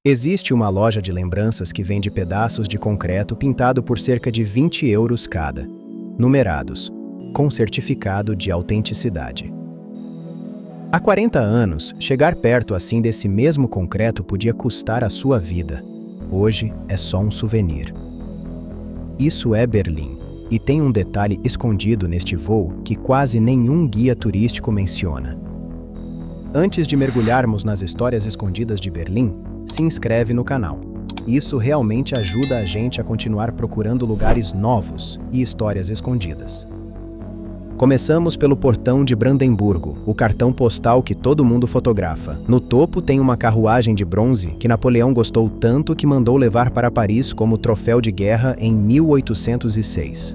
Existe uma loja de lembranças que vende pedaços de concreto pintado por cerca de 20 euros cada, numerados, com certificado de autenticidade. Há 40 anos, chegar perto assim desse mesmo concreto podia custar a sua vida. Hoje é só um souvenir. Isso é Berlim, e tem um detalhe escondido neste voo que quase nenhum guia turístico menciona. Antes de mergulharmos nas histórias escondidas de Berlim, se inscreve no canal. Isso realmente ajuda a gente a continuar procurando lugares novos e histórias escondidas. Começamos pelo portão de Brandemburgo, o cartão postal que todo mundo fotografa. No topo tem uma carruagem de bronze que Napoleão gostou tanto que mandou levar para Paris como troféu de guerra em 1806.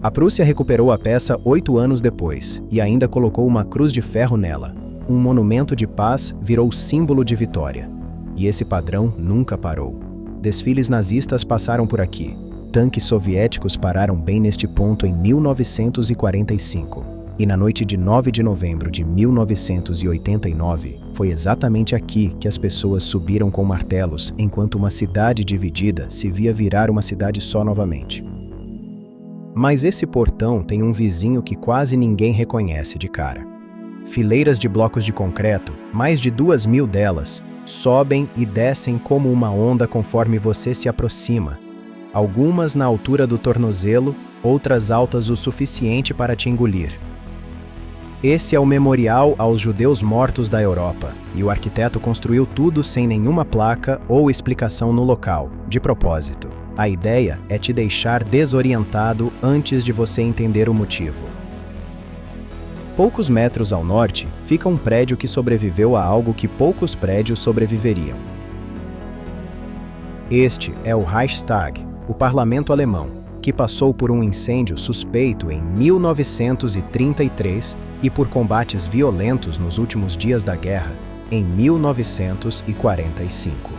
A Prússia recuperou a peça 8 anos depois e ainda colocou uma cruz de ferro nela. Um monumento de paz virou símbolo de vitória. E esse padrão nunca parou. Desfiles nazistas passaram por aqui. Tanques soviéticos pararam bem neste ponto em 1945. E na noite de 9 de novembro de 1989, foi exatamente aqui que as pessoas subiram com martelos, enquanto uma cidade dividida se via virar uma cidade só novamente. Mas esse portão tem um vizinho que quase ninguém reconhece de cara. Fileiras de blocos de concreto, mais de 2.000 delas, sobem e descem como uma onda conforme você se aproxima. Algumas na altura do tornozelo, outras altas o suficiente para te engolir. Esse é o memorial aos judeus mortos da Europa, e o arquiteto construiu tudo sem nenhuma placa ou explicação no local, de propósito. A ideia é te deixar desorientado antes de você entender o motivo. Poucos metros ao norte, fica um prédio que sobreviveu a algo que poucos prédios sobreviveriam. Este é o Reichstag, o parlamento alemão, que passou por um incêndio suspeito em 1933 e por combates violentos nos últimos dias da guerra, em 1945.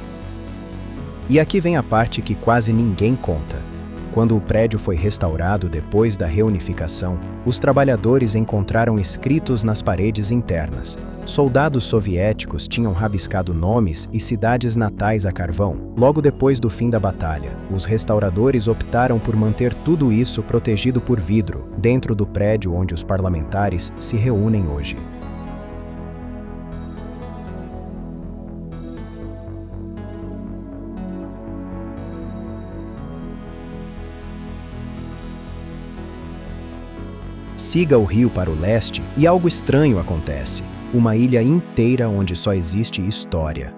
E aqui vem a parte que quase ninguém conta. Quando o prédio foi restaurado depois da reunificação, os trabalhadores encontraram escritos nas paredes internas. Soldados soviéticos tinham rabiscado nomes e cidades natais a carvão. Logo depois do fim da batalha, os restauradores optaram por manter tudo isso protegido por vidro, dentro do prédio onde os parlamentares se reúnem hoje. Siga o rio para o leste e algo estranho acontece. Uma ilha inteira onde só existe história.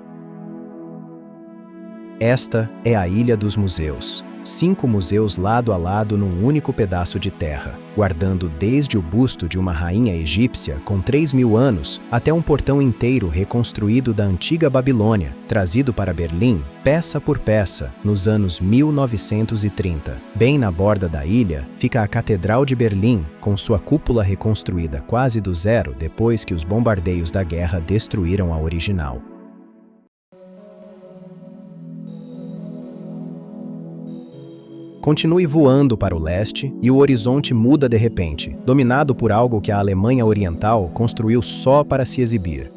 Esta é a Ilha dos Museus. 5 museus lado a lado num único pedaço de terra, guardando desde o busto de uma rainha egípcia com 3.000 anos até um portão inteiro reconstruído da antiga Babilônia, trazido para Berlim, peça por peça, nos anos 1930. Bem na borda da ilha fica a Catedral de Berlim, com sua cúpula reconstruída quase do zero depois que os bombardeios da guerra destruíram a original. Continue voando para o leste e o horizonte muda de repente, dominado por algo que a Alemanha Oriental construiu só para se exibir.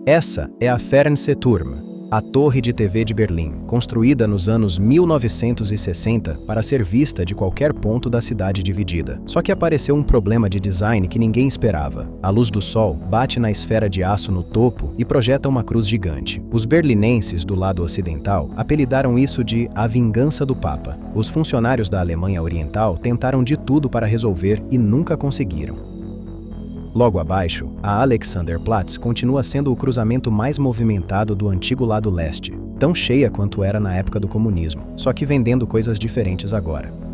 Essa é a Fernsehturm, a torre de TV de Berlim, construída nos anos 1960 para ser vista de qualquer ponto da cidade dividida. Só que apareceu um problema de design que ninguém esperava. A luz do sol bate na esfera de aço no topo e projeta uma cruz gigante. Os berlinenses do lado ocidental apelidaram isso de a vingança do Papa. Os funcionários da Alemanha Oriental tentaram de tudo para resolver e nunca conseguiram. Logo abaixo, a Alexanderplatz continua sendo o cruzamento mais movimentado do antigo lado leste, tão cheia quanto era na época do comunismo, só que vendendo coisas diferentes agora.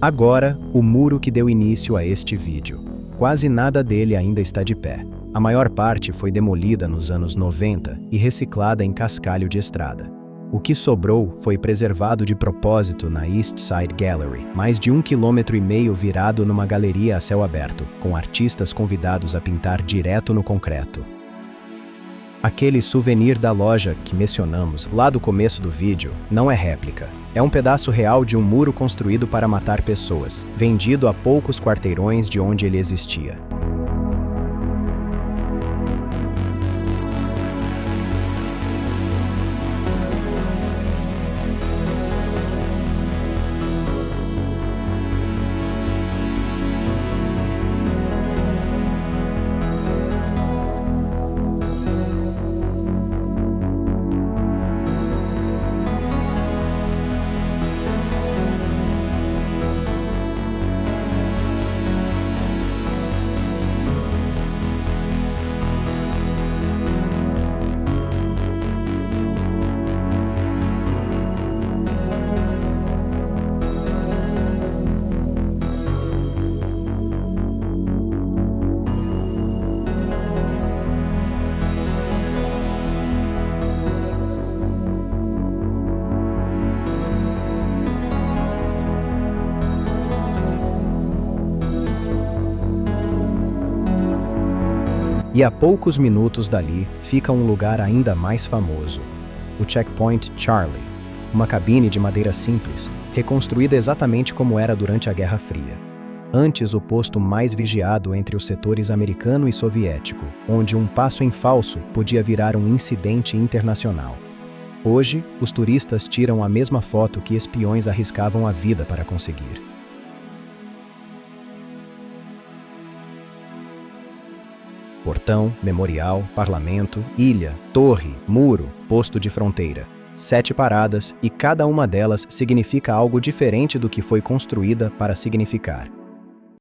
Agora, o muro que deu início a este vídeo. Quase nada dele ainda está de pé. A maior parte foi demolida nos anos 90 e reciclada em cascalho de estrada. O que sobrou foi preservado de propósito na East Side Gallery, mais de 1,5 km virado numa galeria a céu aberto, com artistas convidados a pintar direto no concreto. Aquele souvenir da loja que mencionamos lá do começo do vídeo não é réplica. É um pedaço real de um muro construído para matar pessoas, vendido a poucos quarteirões de onde ele existia. E a poucos minutos dali fica um lugar ainda mais famoso, o Checkpoint Charlie, uma cabine de madeira simples, reconstruída exatamente como era durante a Guerra Fria. Antes o posto mais vigiado entre os setores americano e soviético, onde um passo em falso podia virar um incidente internacional. Hoje, os turistas tiram a mesma foto que espiões arriscavam a vida para conseguir. Portão, memorial, parlamento, ilha, torre, muro, posto de fronteira. 7 paradas e cada uma delas significa algo diferente do que foi construída para significar.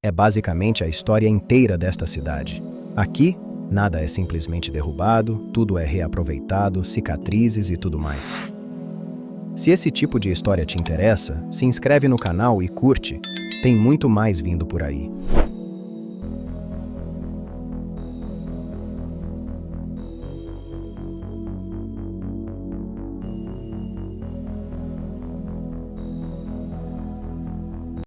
É basicamente a história inteira desta cidade. Aqui, nada é simplesmente derrubado, tudo é reaproveitado, cicatrizes e tudo mais. Se esse tipo de história te interessa, se inscreve no canal e curte, tem muito mais vindo por aí.